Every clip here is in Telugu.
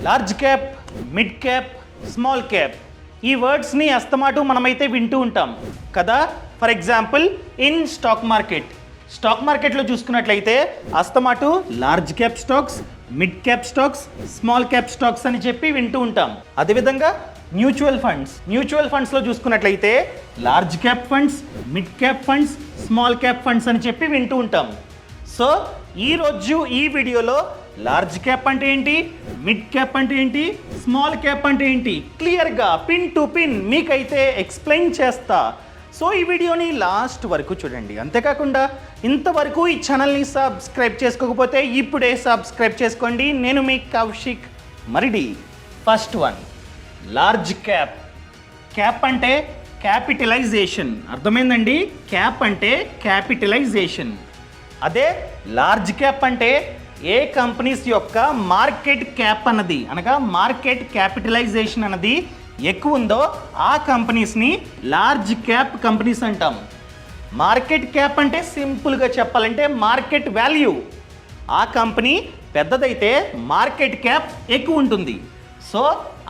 Large cap, mid cap, small cap ఈ వర్డ్స్ని అస్తమాటు మనమైతే వింటూ ఉంటాం కదా. ఫర్ ఎగ్జాంపుల్ ఇన్ స్టాక్ మార్కెట్లో చూసుకున్నట్లయితే అస్తమాటు large cap stocks, mid cap stocks, small cap stocks అని చెప్పి వింటూ ఉంటాం. అదేవిధంగా మ్యూచువల్ ఫండ్స్లో చూసుకున్నట్లయితే large cap funds, mid cap funds, small cap funds అని చెప్పి వింటూ ఉంటాం. సో ఈరోజు ఈ వీడియోలో లార్జ్ క్యాప్ అంటే ఏంటి, మిడ్ క్యాప్ అంటే ఏంటి, స్మాల్ క్యాప్ అంటే ఏంటి క్లియర్గా పిన్ టు పిన్ మీకైతే ఎక్స్ప్లెయిన్ చేస్తా. సో ఈ వీడియోని లాస్ట్ వరకు చూడండి. అంతేకాకుండా ఇంతవరకు ఈ ఛానల్ని సబ్స్క్రైబ్ చేసుకోకపోతే ఇప్పుడే సబ్స్క్రైబ్ చేసుకోండి. నేను మీ Kaushik Maridi. First one, large cap. Cap అంటే క్యాపిటలైజేషన్, అర్థమైందండి? క్యాప్ అంటే క్యాపిటలైజేషన్. అదే లార్జ్ క్యాప్ అంటే ఏ కంపెనీస్ యొక్క మార్కెట్ క్యాప్ అన్నది, అనగా మార్కెట్ క్యాపిటలైజేషన్ అన్నది ఎక్కువ ఉందో ఆ కంపెనీస్ని లార్జ్ క్యాప్ కంపెనీస్ అంటాం. మార్కెట్ క్యాప్ అంటే సింపుల్గా చెప్పాలంటే మార్కెట్ వాల్యూ. ఆ కంపెనీ పెద్దదైతే మార్కెట్ క్యాప్ ఎక్కువ ఉంటుంది. సో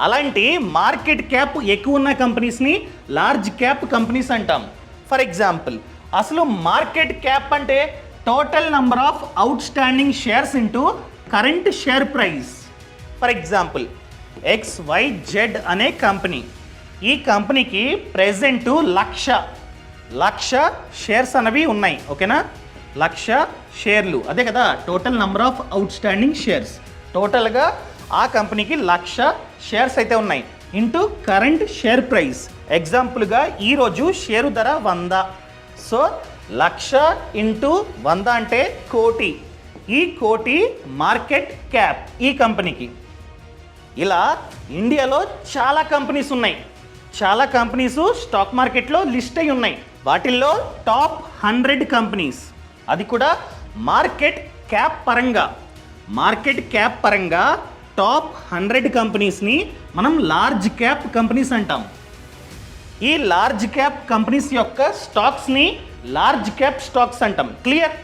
అలాంటి మార్కెట్ క్యాప్ ఎక్కువ ఉన్న కంపెనీస్ని లార్జ్ క్యాప్ కంపెనీస్ అంటాం. ఫర్ ఎగ్జాంపుల్, అసలు మార్కెట్ క్యాప్ అంటే total number of out standing shares into current share price. For example XYZ అనే కంపెనీ, ఈ కంపెనీకి ప్రెజెంట్ లక్ష షేర్స్ అనేవి ఉన్నాయి. ఓకేనా, 1,00,000 షేర్లు, అదే కదా total number of out standing shares. టోటల్గా ఆ కంపెనీకి 1,00,000 షేర్స్ అయితే ఉన్నాయి ఇంటూ కరెంట్ షేర్ ప్రైస్. ఎగ్జాంపుల్గా ఈరోజు షేరు ధర 100. సో 1,00,000 ఇంటూ 100 అంటే కోటి. ఈ కోటి మార్కెట్ క్యాప్ ఈ కంపెనీకి. ఇలా ఇండియాలో చాలా కంపెనీస్ ఉన్నాయి. చాలా కంపెనీస్ స్టాక్ మార్కెట్లో లిస్ట్ అయి ఉన్నాయి. వాటిల్లో టాప్ 100 కంపెనీస్, అది కూడా మార్కెట్ క్యాప్ పరంగా టాప్ 100 కంపెనీస్ని మనం లార్జ్ క్యాప్ కంపెనీస్ అంటాం. ఈ లార్జ్ క్యాప్ కంపెనీస్ యొక్క స్టాక్స్ని లార్జ్ క్యాప్ స్టాక్స్ అంటాం. క్లియర్?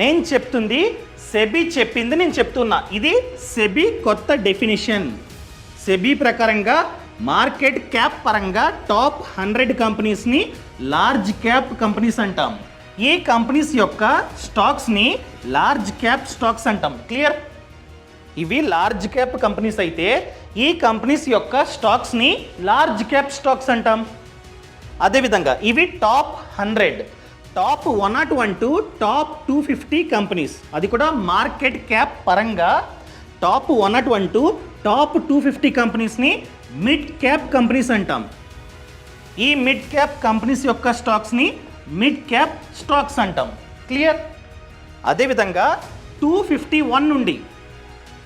నేను చెప్తుంది సెబీ చెప్పింది నేను చెప్తున్నా. ఇది సెబీ కొత్త డెఫినిషన్. సెబీ ప్రకారంగా మార్కెట్ క్యాప్ పరంగా టాప్ 100 కంపెనీస్ని లార్జ్ క్యాప్ కంపెనీస్ అంటాం. ఈ కంపెనీస్ యొక్క స్టాక్స్ని లార్జ్ క్యాప్ స్టాక్స్ అంటాం. క్లియర్? ఇవి లార్జ్ క్యాప్ కంపెనీస్ అయితే ఈ కంపెనీస్ యొక్క స్టాక్స్ని లార్జ్ క్యాప్ స్టాక్స్ అంటాం. అదేవిధంగా ఇవి top 100, top 101 to top 250 companies, అది కూడా మార్కెట్ క్యాప్ పరంగా టాప్ 101 టు టాప్ 250 కంపెనీస్ని మిడ్ క్యాప్ కంపెనీస్ అంటాం. ఈ మిడ్ క్యాప్ కంపెనీస్ యొక్క స్టాక్స్ని మిడ్ క్యాప్ స్టాక్స్ అంటాం. క్లియర్? అదేవిధంగా 251 నుండి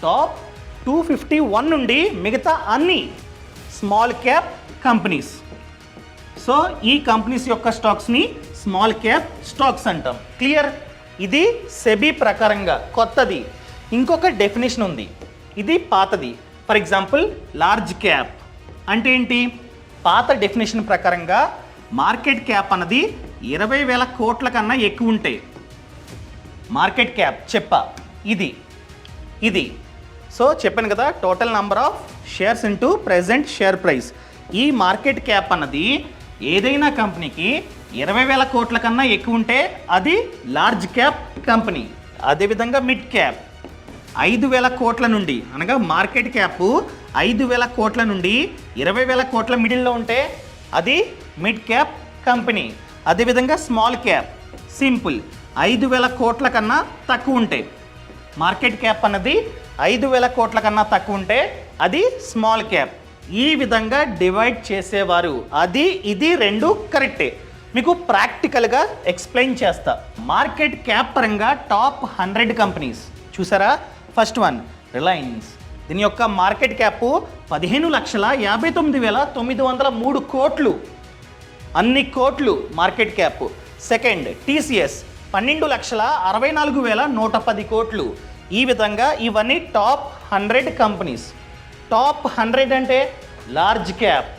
టాప్ 251 నుండి మిగతా అన్ని స్మాల్ క్యాప్ కంపెనీస్. సో ఈ కంపెనీస్ యొక్క స్టాక్స్ని స్మాల్ క్యాప్ స్టాక్స్ అంటాం. క్లియర్? ఇది సెబీ ప్రకారంగా కొత్తది. ఇంకొక డెఫినేషన్ ఉంది, ఇది పాతది. ఫర్ ఎగ్జాంపుల్ లార్జ్ క్యాప్ అంటే ఏంటి? పాత డెఫినేషన్ ప్రకారంగా మార్కెట్ క్యాప్ అన్నది 20,000 కోట్ల కన్నా ఎక్కువ ఉంటే మార్కెట్ క్యాప్ ఇది. సో చెప్పాను కదా, total number of shares into present share price. ఈ మార్కెట్ క్యాప్ అన్నది ఏదైనా కంపెనీకి 20,000 కోట్ల కన్నా ఎక్కువ ఉంటే అది లార్జ్ క్యాప్ కంపెనీ. అదేవిధంగా మిడ్ క్యాప్ 5,000 కోట్ల నుండి, అనగా మార్కెట్ క్యాప్ 5,000 కోట్ల నుండి 20,000 కోట్ల మిడిల్లో ఉంటే అది మిడ్ క్యాప్ కంపెనీ. అదేవిధంగా స్మాల్ క్యాప్ సింపుల్, 5,000 కోట్ల కన్నా తక్కువ ఉంటే, మార్కెట్ క్యాప్ అన్నది 5,000 కోట్ల కన్నా తక్కువ ఉంటే అది స్మాల్ క్యాప్. ఈ విధంగా డివైడ్ చేసేవారు. అది ఇది రెండు కరెక్టే. మీకు ప్రాక్టికల్గా ఎక్స్ప్లెయిన్ చేస్తా. మార్కెట్ క్యాప్ పరంగా టాప్ 100 కంపెనీస్ చూసారా? First one Reliance. దీని యొక్క మార్కెట్ క్యాప్ 15,59,903 కోట్లు, అన్ని కోట్లు మార్కెట్ క్యాప్. సెకండ్ టీసీఎస్ 12,64,110 కోట్లు. ఈ విధంగా ఇవన్నీ టాప్ 100 కంపెనీస్. టాప్ 100 అంటే లార్జ్ క్యాప్.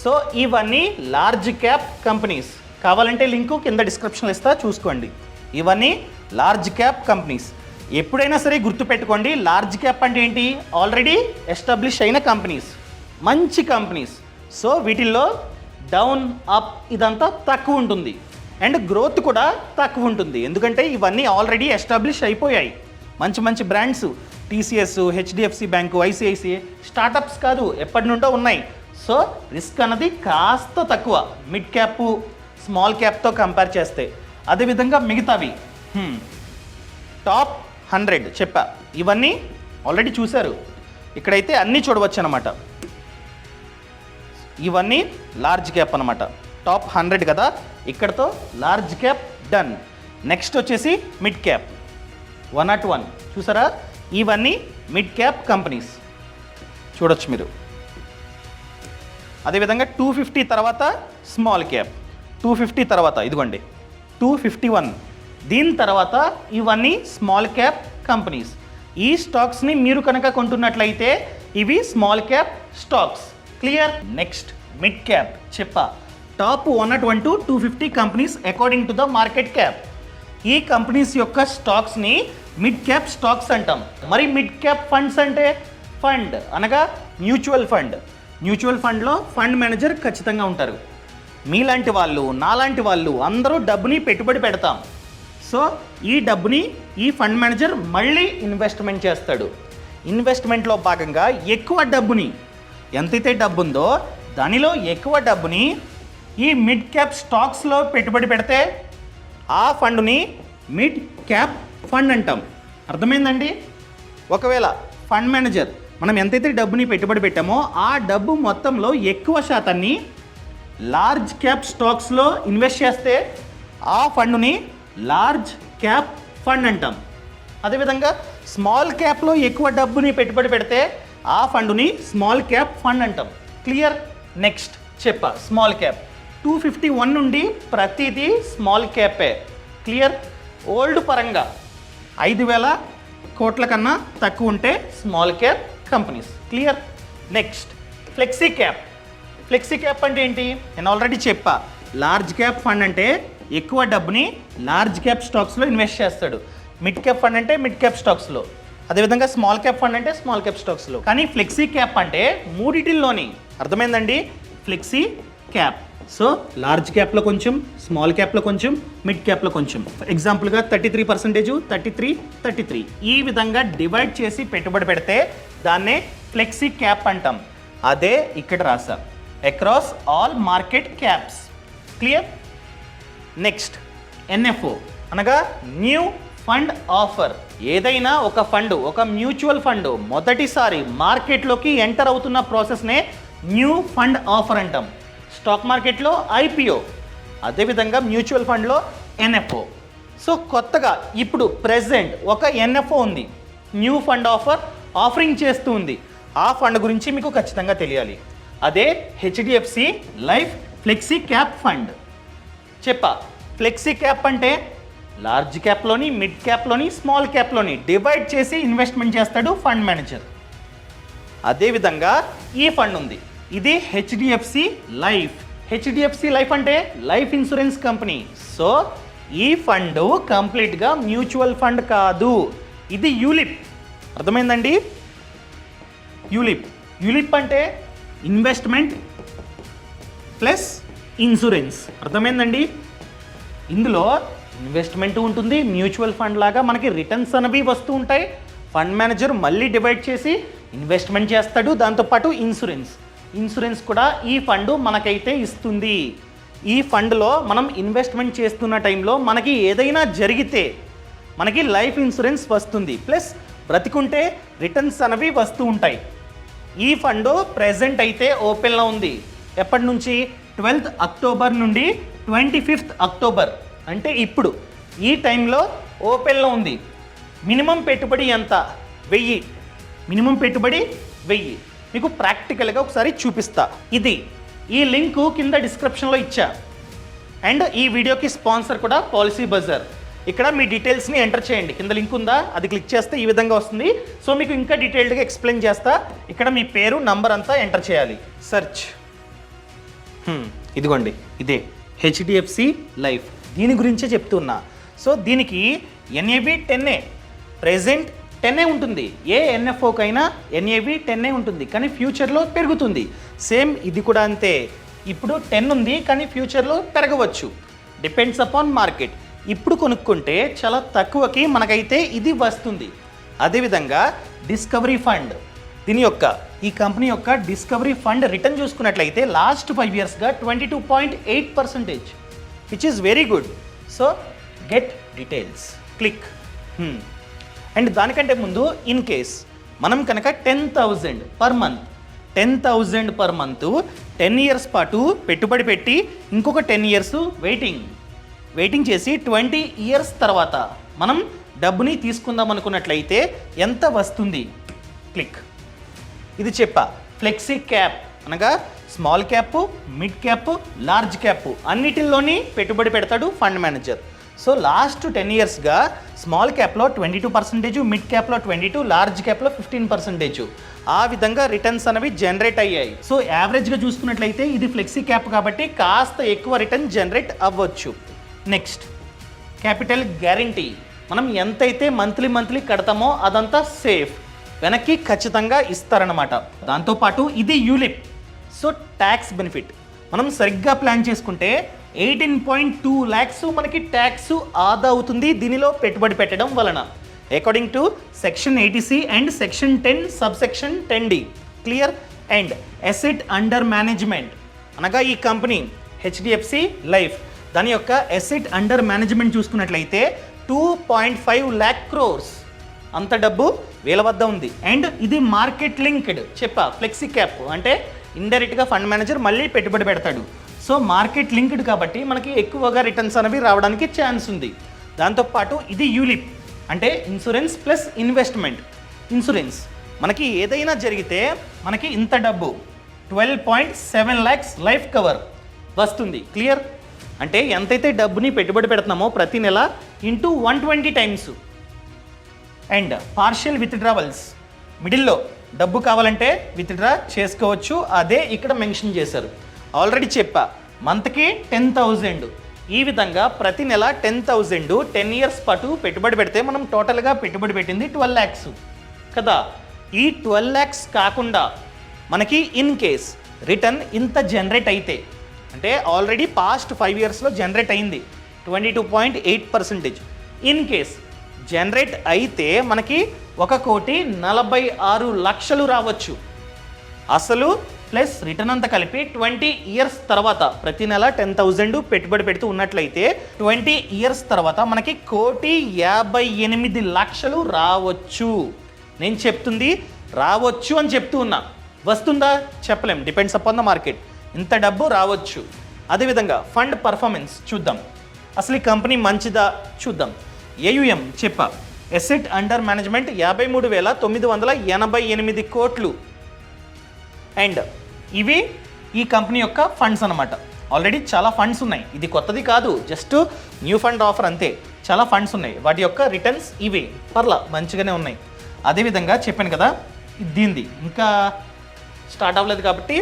సో ఇవన్నీ లార్జ్ క్యాప్ కంపెనీస్. కావాలంటే లింకు కింద డిస్క్రిప్షన్లో ఇస్తా, చూసుకోండి. ఇవన్నీ లార్జ్ క్యాప్ కంపెనీస్. ఎప్పుడైనా సరే గుర్తుపెట్టుకోండి, లార్జ్ క్యాప్ అంటే ఏంటి? ఆల్రెడీ ఎస్టాబ్లిష్ అయిన కంపెనీస్, మంచి కంపెనీస్. సో వీటిల్లో డౌన్ అప్ ఇదంతా తక్కువ ఉంటుంది అండ్ గ్రోత్ కూడా తక్కువ ఉంటుంది. ఎందుకంటే ఇవన్నీ ఆల్రెడీ ఎస్టాబ్లిష్ అయిపోయాయి. మంచి మంచి brands, TCS, HDFC bank, ICICI startups కాదు, ఎప్పటి నుండో ఉన్నాయి. సో రిస్క్ అన్నది కాస్త తక్కువ మిడ్ క్యాప్ స్మాల్ క్యాప్తో కంపేర్ చేస్తే. అదేవిధంగా మిగతావి టాప్ 100 చెప్పా, ఇవన్నీ ఆల్రెడీ చూశారు. ఇక్కడైతే అన్నీ చూడవచ్చు అనమాట. ఇవన్నీ లార్జ్ క్యాప్ అనమాట. టాప్ 100 కదా, ఇక్కడతో లార్జ్ క్యాప్ డన్. నెక్స్ట్ వచ్చేసి మిడ్ క్యాప్ 101 చూసారా, ఇవన్నీ మిడ్ క్యాప్ కంపెనీస్ చూడొచ్చు మీరు. అదేవిధంగా 250 తర్వాత స్మాల్ క్యాప్, 250 తర్వాత ఇదిగోండి 251, దీని తర్వాత ఇవన్నీ స్మాల్ క్యాప్ కంపెనీస్. ఈ స్టాక్స్ని మీరు కనుక కొంటున్నట్లయితే ఇవి small cap stocks. Clear? Next mid cap చెప్పా, top 101 to 250 companies according to the market cap. ఈ కంపెనీస్ యొక్క స్టాక్స్ని మిడ్ క్యాప్ స్టాక్స్ అంటాం. మరి మిడ్ క్యాప్ ఫండ్స్ అంటే ఫండ్ అనగా మ్యూచువల్ ఫండ్. మ్యూచువల్ ఫండ్లో ఫండ్ మేనేజర్ ఖచ్చితంగా ఉంటారు. మీలాంటి వాళ్ళు, నాలాంటి వాళ్ళు అందరూ డబ్బుని పెట్టుబడి పెడతాం. సో ఈ డబ్బుని ఈ ఫండ్ మేనేజర్ మళ్ళీ ఇన్వెస్ట్మెంట్ చేస్తాడు. ఇన్వెస్ట్మెంట్లో భాగంగా ఎక్కువ డబ్బుని, ఎంతైతే డబ్బు ఉందో దానిలో ఎక్కువ డబ్బుని ఈ మిడ్ క్యాప్ స్టాక్స్లో పెట్టుబడి పెడితే ఆ ఫండ్ని మిడ్ క్యాప్ ఫండ్ అంటాం. అర్థమైందండి? ఒకవేళ ఫండ్ మేనేజర్ మనం ఎంతైతే డబ్బుని పెట్టుబడి పెట్టామో ఆ డబ్బు మొత్తంలో ఎక్కువ శాతాన్ని లార్జ్ క్యాప్ స్టాక్స్లో ఇన్వెస్ట్ చేస్తే ఆ ఫండ్ని లార్జ్ క్యాప్ ఫండ్ అంటాం. అదేవిధంగా స్మాల్ క్యాప్లో ఎక్కువ డబ్బుని పెట్టుబడి పెడితే ఆ ఫండ్ని స్మాల్ క్యాప్ ఫండ్ అంటాం. క్లియర్? నెక్స్ట్ చెప్పా, స్మాల్ క్యాప్ 251 నుండి ప్రతిదీ స్మాల్ క్యాపే. క్లియర్? ఓల్డ్ పరంగా 5,000 కోట్ల కన్నా తక్కువ ఉంటే small cap companies. Clear? Next flexi cap. Flexi cap అంటే ఏంటి? నేను ఆల్రెడీ చెప్పా, లార్జ్ క్యాప్ ఫండ్ అంటే ఎక్కువ డబ్బుని లార్జ్ క్యాప్ స్టాక్స్లో ఇన్వెస్ట్ చేస్తాడు. మిడ్ క్యాప్ ఫండ్ అంటే మిడ్ క్యాప్ స్టాక్స్లో, అదేవిధంగా స్మాల్ క్యాప్ ఫండ్ అంటే స్మాల్ క్యాప్ స్టాక్స్లో. కానీ ఫ్లెక్సీ క్యాప్ అంటే మూడిటిల్లోని. అర్థమైందండి? Flexi cap. సో లార్జ్ క్యాప్లో కొంచెం, స్మాల్ క్యాప్లో కొంచెం, మిడ్ క్యాప్లో కొంచెం. ఎగ్జాంపుల్గా 33%, 33, 33 ఈ విధంగా డివైడ్ చేసి పెట్టుబడి పెడితే దాన్నే ఫ్లెక్సీ క్యాప్ అంటాం. అదే ఇక్కడ రాసా, across all market caps. Clear? Next NFO అనగా న్యూ ఫండ్ ఆఫర్. ఏదైనా ఒక ఫండ్, ఒక మ్యూచువల్ ఫండ్ మొదటిసారి మార్కెట్లోకి ఎంటర్ అవుతున్న ప్రాసెస్నే న్యూ ఫండ్ ఆఫర్ అంటాం. స్టాక్ మార్కెట్లో ఐపీఓ, అదేవిధంగా మ్యూచువల్ ఫండ్లో ఎన్ఎఫ్ఓ. సో కొత్తగా ఇప్పుడు ప్రెజెంట్ ఒక ఎన్ఎఫ్ఓ ఉంది, న్యూ ఫండ్ ఆఫరింగ్ చేస్తూ ఉంది. ఆ ఫండ్ గురించి మీకు ఖచ్చితంగా తెలియాలి. అదే HDFC life flexi cap fund. చెప్పా, ఫ్లెక్సీ క్యాప్ అంటే లార్జ్ క్యాప్లోని, మిడ్ క్యాప్లోని, స్మాల్ క్యాప్లోని డివైడ్ చేసి ఇన్వెస్ట్మెంట్ చేస్తాడు ఫండ్ మేనేజర్. అదేవిధంగా ఈ ఫండ్ ఉంది, ఇది హెచ్డిఎఫ్సి లైఫ్. హెచ్డిఎఫ్సి లైఫ్ అంటే లైఫ్ ఇన్సూరెన్స్ కంపెనీ. సో ఈ ఫండ్ కంప్లీట్గా మ్యూచువల్ ఫండ్ కాదు, ఇది యూలిప్. అర్థమైందండి? యూలిప్. యూలిప్ అంటే ఇన్వెస్ట్మెంట్ ప్లస్ ఇన్సూరెన్స్. అర్థమైందండి? ఇందులో ఇన్వెస్ట్మెంట్ ఉంటుంది, మ్యూచువల్ ఫండ్ లాగా మనకి రిటర్న్స్ అనేవి వస్తూ ఉంటాయి. ఫండ్ మేనేజర్ మళ్ళీ డివైడ్ చేసి ఇన్వెస్ట్మెంట్ చేస్తాడు, దాంతోపాటు ఇన్సూరెన్స్ కూడా ఈ ఫండ్ మనకైతే ఇస్తుంది. ఈ ఫండ్లో మనం ఇన్వెస్ట్మెంట్ చేస్తున్న టైంలో మనకి ఏదైనా జరిగితే మనకి లైఫ్ ఇన్సూరెన్స్ వస్తుంది, ప్లస్ బ్రతికుంటే రిటర్న్స్ అనేవి వస్తూ ఉంటాయి. ఈ ఫండ్ ప్రెజెంట్ అయితే ఓపెన్లో ఉంది. ఎప్పటి నుంచి? 12th అక్టోబర్ నుండి 25th అక్టోబర్, అంటే ఇప్పుడు ఈ టైంలో ఓపెన్లో ఉంది. మినిమం పెట్టుబడి ఎంత? 1000. మినిమం పెట్టుబడి 1000. మీకు ప్రాక్టికల్గా ఒకసారి చూపిస్తా. ఇది ఈ లింకు కింద డిస్క్రిప్షన్లో ఇచ్చా. అండ్ ఈ వీడియోకి స్పాన్సర్ కూడా పాలసీ బజార్. ఇక్కడ మీ డీటెయిల్స్ని ఎంటర్ చేయండి, కింద లింక్ ఉందా అది క్లిక్ చేస్తే ఈ విధంగా వస్తుంది. సో మీకు ఇంకా డీటెయిల్డ్గా ఎక్స్ప్లెయిన్ చేస్తా. ఇక్కడ మీ పేరు, నంబర్ అంతా ఎంటర్ చేయాలి. సెర్చ్. ఇదిగోండి, ఇదే హెచ్డిఎఫ్సి లైఫ్. దీని గురించే చెప్తున్నా. సో దీనికి NAV 10A, ప్రెజెంట్ 10 ఉంటుంది. ఏ ఎన్ఎఫ్ఓకైనా ఎన్ఏవి 10 ఉంటుంది, కానీ ఫ్యూచర్లో పెరుగుతుంది. సేమ్ ఇది కూడా అంతే. ఇప్పుడు 10 ఉంది, కానీ ఫ్యూచర్లో పెరగవచ్చు. Depends upon market. ఇప్పుడు కొనుక్కుంటే చాలా తక్కువకి మనకైతే ఇది వస్తుంది. అదేవిధంగా డిస్కవరీ ఫండ్, ఈ కంపెనీ యొక్క డిస్కవరీ ఫండ్ రిటర్న్ చూసుకున్నట్లయితే లాస్ట్ 5 ఇయర్స్గా 22.8%, which is very good. So get details, click. And దానికంటే ముందు ఇన్ కేస్ మనం కనుక 10,000 పర్ మంత్ 10 ఇయర్స్ పాటు పెట్టుబడి పెట్టి ఇంకొక 10 ఇయర్స్ వెయిటింగ్ చేసి 20 ఇయర్స్ తర్వాత మనం డబ్బుని తీసుకుందాం అనుకున్నట్లయితే ఎంత వస్తుంది? క్లిక్. ఇది చెప్పా, ఫ్లెక్సీ క్యాప్ అనగా small cap, mid cap, large cap అన్నిటిల్లోని పెట్టుబడి పెడతాడు ఫండ్ మేనేజర్. సో లాస్ట్ 10 ఇయర్స్గా స్మాల్ క్యాప్లో 22%, మిడ్ క్యాప్లో 22%, లార్జ్ క్యాప్లో 15%. ఆ విధంగా రిటర్న్స్ అనేవి జనరేట్ అయ్యాయి. సో యావరేజ్గా చూసుకున్నట్లయితే ఇది ఫ్లెక్సీ క్యాప్ కాబట్టి కాస్త ఎక్కువ రిటర్న్ జనరేట్ అవ్వచ్చు. Next capital guarantee. మనం ఎంతైతే మంత్లీ కడతామో అదంతా సేఫ్, వెనక్కి ఖచ్చితంగా ఇస్తారనమాట. దాంతోపాటు ఇది యూలిప్. సో ట్యాక్స్ బెనిఫిట్ మనం సరిగ్గా ప్లాన్ చేసుకుంటే 18.2 lakhs మనకి ట్యాక్స్ ఆదా అవుతుంది దీనిలో పెట్టుబడి పెట్టడం వలన, according to section 80C and section 10 subsection 10D. Clear. And asset under management అనగా ఈ కంపెనీ హెచ్డిఎఫ్సి లైఫ్, దాని యొక్క అసెట్ అండర్ మేనేజ్మెంట్ చూసుకున్నట్లయితే 2.5 lakh crores అంత డబ్బు వీళ్ళ వద్ద ఉంది. అండ్ ఇది మార్కెట్ లింక్డ్. ఫ్లెక్సీ క్యాప్ అంటే ఇండైరెక్ట్గా ఫండ్ మేనేజర్ మళ్ళీ పెట్టుబడి పెడతాడు. సో మార్కెట్ లింక్డ్ కాబట్టి మనకి ఎక్కువగా రిటర్న్స్ అనేవి రావడానికి ఛాన్స్ ఉంది. దాంతోపాటు ఇది యూలిప్ అంటే ఇన్సూరెన్స్ ప్లస్ ఇన్వెస్ట్మెంట్. ఇన్సూరెన్స్ మనకి ఏదైనా జరిగితే మనకి ఇంత డబ్బు 12.7 lakhs లైఫ్ కవర్ వస్తుంది. క్లియర్. అంటే ఎంతైతే డబ్బుని పెట్టుబడి పెడుతున్నామో ప్రతి నెల into 120 times. And partial withdrawals, మిడిల్లో డబ్బు కావాలంటే విత్డ్రా చేసుకోవచ్చు, అదే ఇక్కడ మెన్షన్ చేశారు. ఆల్రెడీ చెప్పా, మంత్కి 10,000. ఈ విధంగా ప్రతి నెల 10,000 10 ఇయర్స్ పాటు పెట్టుబడి పెడితే మనం టోటల్గా పెట్టుబడి పెట్టింది 12 lakhs కదా. ఈ 12 lakhs కాకుండా మనకి ఇన్ కేస్ రిటర్న్ ఇంత జనరేట్ అయితే, అంటే ఆల్రెడీ పాస్ట్ 5 ఇయర్స్లో జనరేట్ అయింది 22.8%. ఇన్ కేస్ జనరేట్ అయితే మనకి 1,46,00,000 రావచ్చు. అసలు ప్లస్ రిటర్న్ అంతా కలిపి 20 ఇయర్స్ తర్వాత ప్రతి నెల 10,000 పెట్టుబడి పెడుతూ ఉన్నట్లయితే 20 ఇయర్స్ తర్వాత మనకి 1,58,00,000 రావచ్చు. నేను చెప్తుంది రావచ్చు అని చెప్తూ ఉన్నా. వస్తుందా చెప్పలేం, డిపెండ్స్ అపాన్ ద మార్కెట్. ఇంత డబ్బు రావచ్చు. అదేవిధంగా ఫండ్ పర్ఫార్మెన్స్ చూద్దాం. అసలు ఈ కంపెనీ మంచిదా చూద్దాం. ఏయుఎం అసెట్ అండర్ మేనేజ్మెంట్ 53,988 కోట్లు. అండ్ ఇవి ఈ కంపెనీ యొక్క ఫండ్స్ అనమాట. ఆల్రెడీ చాలా ఫండ్స్ ఉన్నాయి, ఇది కొత్తది కాదు, జస్ట్ న్యూ ఫండ్ ఆఫర్ అంతే. చాలా ఫండ్స్ ఉన్నాయి, వాటి యొక్క రిటర్న్స్ ఇవి పర్లా మంచిగానే ఉన్నాయి. అదేవిధంగా చెప్పాను కదా, దీనిది ఇంకా స్టార్ట్ అవ్వలేదు కాబట్టి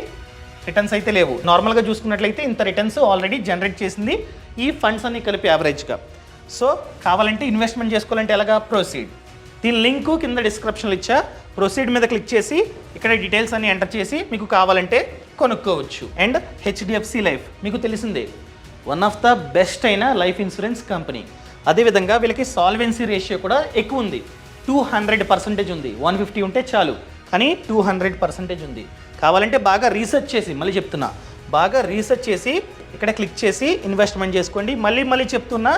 రిటర్న్స్ అయితే లేవు. నార్మల్గా చూసుకున్నట్లయితే ఇంత రిటర్న్స్ ఆల్రెడీ జనరేట్ చేసింది ఈ ఫండ్స్ అన్ని కలిపి యావరేజ్గా. సో కావాలంటే ఇన్వెస్ట్మెంట్ చేసుకోవాలంటే ఎలాగా? ప్రొసీడ్. దీని లింకు కింద డిస్క్రిప్షన్లో ఇచ్చా. ప్రొసీడ్ మీద క్లిక్ చేసి ఇక్కడ డీటెయిల్స్ అన్ని ఎంటర్ చేసి మీకు కావాలంటే కొనుక్కోవచ్చు. అండ్ హెచ్డిఎఫ్సి లైఫ్ మీకు తెలిసిందే, వన్ ఆఫ్ ద బెస్ట్ అయిన లైఫ్ ఇన్సూరెన్స్ కంపెనీ. అదేవిధంగా వీళ్ళకి సాల్వెన్సీ రేషియో కూడా ఎక్కువ ఉంది, 200% ఉంది. 150 ఉంటే చాలు, కానీ 200% ఉంది. కావాలంటే బాగా రీసెర్చ్ చేసి, మళ్ళీ చెప్తున్నా, బాగా రీసెర్చ్ చేసి ఇక్కడ క్లిక్ చేసి ఇన్వెస్ట్మెంట్ చేసుకోండి. మళ్ళీ చెప్తున్నా,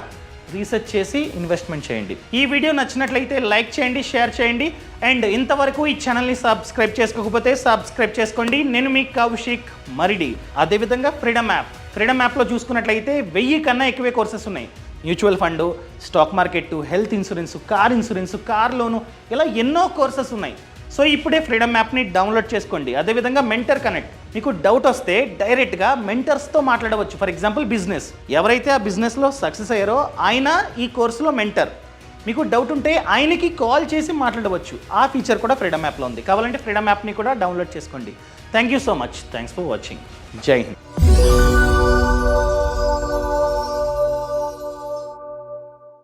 రీసెర్చ్ చేసి ఇన్వెస్ట్మెంట్ చేయండి. ఈ వీడియో నచ్చినట్లయితే లైక్ చేయండి, షేర్ చేయండి. అండ్ ఇంతవరకు ఈ ఛానల్ని సబ్స్క్రైబ్ చేసుకోకపోతే సబ్స్క్రైబ్ చేసుకోండి. నేను మీ కౌశిక్ మరిడి. అదేవిధంగా ఫ్రీడమ్ యాప్లో చూసుకున్నట్లయితే 1000 కన్నా ఎక్కువే కోర్సెస్ ఉన్నాయి. Mutual fund, stock market, health insurance, car loan, ఇలా ఎన్నో కోర్సెస్ ఉన్నాయి. సో ఇప్పుడే ఫ్రీడమ్ యాప్ని డౌన్లోడ్ చేసుకోండి. అదేవిధంగా మెంటర్ కనెక్ట్, మీకు డౌట్ వస్తే డైరెక్ట్గా మెంటర్స్తో మాట్లాడవచ్చు. ఫర్ ఎగ్జాంపుల్ బిజినెస్, ఎవరైతే ఆ బిజినెస్లో సక్సెస్ అయ్యారో ఆయన ఈ కోర్సులో మెంటర్. మీకు డౌట్ ఉంటే ఆయనకి కాల్ చేసి మాట్లాడవచ్చు. ఆ ఫీచర్ కూడా ఫ్రీడమ్ యాప్లో ఉంది. కావాలంటే ఫ్రీడమ్ యాప్ని కూడా డౌన్లోడ్ చేసుకోండి. Thank you so much. Thanks for watching. జై హింద్.